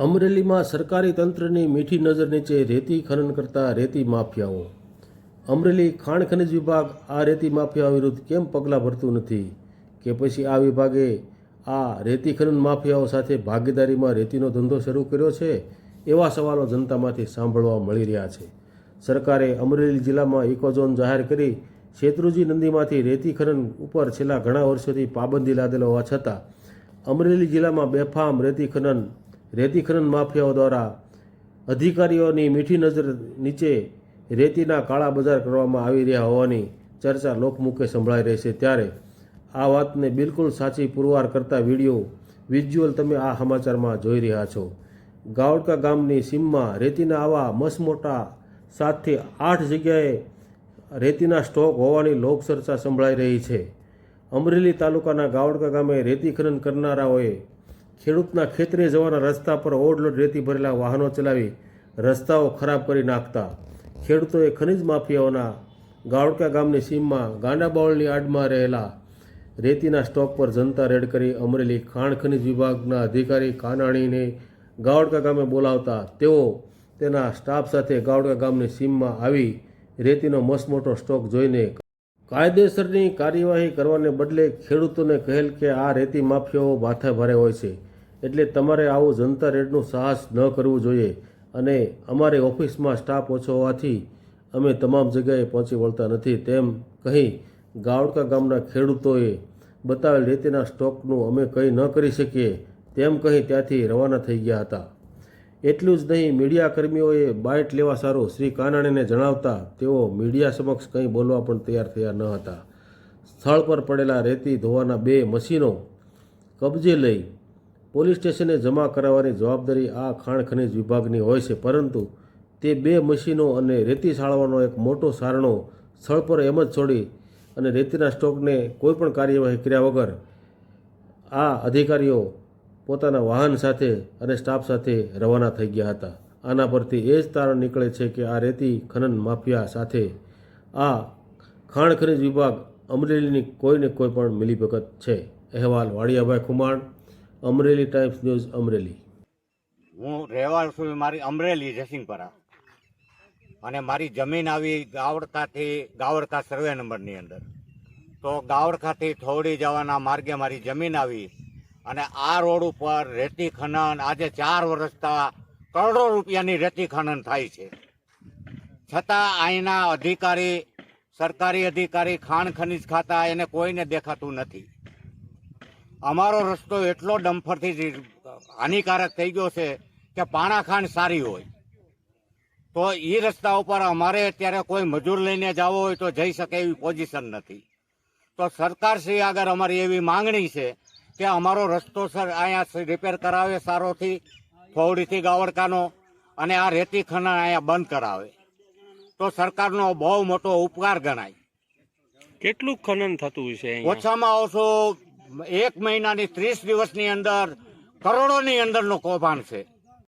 અમરેલીમાં સરકારી તંત્રની મીઠી નજર નીચે રેતી ખનન કરતા રેતી માફિયાઓ. અમરેલી ખાણ ખનિજ વિભાગ આ રેતી માફિયાઓ વિરુદ્ધ કેમ પગલાં ભરતું નથી કે પછી આ વિભાગે આ રેતી ખનન માફિયાઓ સાથે ભાગીદારીમાં રેતીનો ધંધો શરૂ કર્યો છે? એવા સવાલો જનતામાંથી સાંભળવા મળી રહ્યા છે. સરકારે અમરેલી જિલ્લામાં ઇકોઝોન જાહેર કરી શેત્રુંજી નદીમાંથી રેતી ખનન ઉપર છેલ્લા ઘણા વર્ષોથી પાબંદી લાદેલો હોવા છતાં અમરેલી જિલ્લામાં બેફામ રેતી ખનન માફિયાઓ દ્વારા અધિકારીઓની મીઠી નજર નીચે રેતીના કાળા બજાર કરવામાં આવી રહ્યા હોવાની ચર્ચા લોકમુખે સંભળાઈ રહી છે. ત્યારે આ વાતને બિલકુલ સાચી પુરવાર કરતા વિઝ્યુઅલ તમે આ સમાચારમાં જોઈ રહ્યા છો. ગાવડકા ગામની સીમમાં રેતીના આવા મસમોટા 7 થી 8 જગ્યાએ રેતીના સ્ટોક હોવાની લોકચર્ચા સંભળાઈ રહી છે. અમરેલી તાલુકાના ગાવડકા ગામે રેતી ખનન કરનારાઓએ ખેડૂતના ખેતરે જવાના રસ્તા પર ઓવરલોડ રેતી ભરેલા વાહનો ચલાવી રસ્તાઓ ખરાબ કરી નાખતા ખેડૂતોએ ખનિજ માફિયાઓના ગાવડકા ગામની સીમમાં ગાંડાબાવળની આડમાં રહેલા રેતીના સ્ટોક પર જનતા રેડ કરી અમરેલી ખાણ ખનિજ વિભાગના અધિકારી કાનાણીને ગાવડકા ગામે બોલાવતા તેઓ તેના સ્ટાફ સાથે ગાવડકા ગામની સીમમાં આવી રેતીનો મસમોટો સ્ટોક જોઈને કાયદેસરની કાર્યવાહી કરવાને બદલે ખેડૂતોને કહેલ કે આ રેતી માફિયાઓ માથા ભારે હોય છે, એટલે તમારે આવું જનતા રેડનું સાહસ ન કરવું જોઈએ અને અમારી ઓફિસમાં સ્ટાફ ઓછો હોવાથી અમે તમામ જગ્યાએ પહોંચી વળતા નથી તેમ કહી ગાવડકા ગામના ખેડૂતોએ બતાવેલ રેતીના સ્ટોકનું અમે કંઈ ન કરી શકીએ તેમ કહી ત્યાંથી રવાના થઈ ગયા હતા. એટલું જ નહીં, મીડિયા કર્મીઓએ બાઇટ લેવા સારું શ્રી કાનાણીને જણાવતા તેઓ મીડિયા સમક્ષ કંઈ બોલવા પણ તૈયાર થયા ન હતા. સ્થળ પર પડેલા રેતી ધોવાના 2 મશીનો કબજે લઈ પોલીસ સ્ટેશને જમા કરાવવાની જવાબદારી આ ખાણ ખનિજ વિભાગની હોય છે, પરંતુ તે 2 મશીનો અને રેતી સાળવાનો એક મોટો સારણો સ્થળ પર એમ જ છોડી અને રેતીના સ્ટોકને કોઈપણ કાર્યવાહી કર્યા વગર આ અધિકારીઓ પોતાના વાહન સાથે અને સ્ટાફ સાથે રવાના થઈ ગયા હતા. આના પરથી એ જ તારણ નીકળે છે કે આ રેતી ખનન માફિયા સાથે આ ખાણ ખનિજ વિભાગ અમરેલીની કોઈને કોઈ પણ મિલીભગત છે. અહેવાલ વાડિયાભાઈ ખુમાણ, અમરેલી ટાઈમ્સ ન્યૂઝ, અમરેલી. હું રહેવા છું મારી અમરેલી જસિંગપરા અને મારી જમીન આવી ગાવડકા સર્વે નંબરની અંદર. તો ગાવડકાથી થોડી જવાના માર્ગે મારી જમીન આવી અને આ રોડ ઉપર રેતી ખનન આજે 4 વર્ષથી કરોડો રૂપિયાની રેતી ખનન થાય છે, છતાં અહીંના અધિકારી, સરકારી અધિકારી, ખાણ ખનિજ ખાતા એને કોઈને દેખાતું નથી. અમારો રસ્તો એટલો ડમ્ફરથી હાનિકારક થઈ ગયો છે કે પાણાખાંડ સારી હોય તો એ રસ્તા ઉપર અમારે અત્યારે કોઈ મજૂર લઈને જવો હોય તો જઈ શકે એવી પોઝિશન નથી. તો સરકારશ્રી આગળ અમારી એવી માંગણી છે કે અમારો રસ્તો સર અહીંયા રિપેર કરાવે સારોથી, ફોવડીથી ગાવડકાનો, અને આ રેતી ખનન અહીંયા બંધ કરાવે તો સરકારનો બહુ મોટો ઉપકાર ગણાય. કેટલું ખનન થતું છે? ઓછામાં ઓછું 1 મહિનાની 30 દિવસની અંદર કરોડોની અંદરનું કૌભાંડ છે.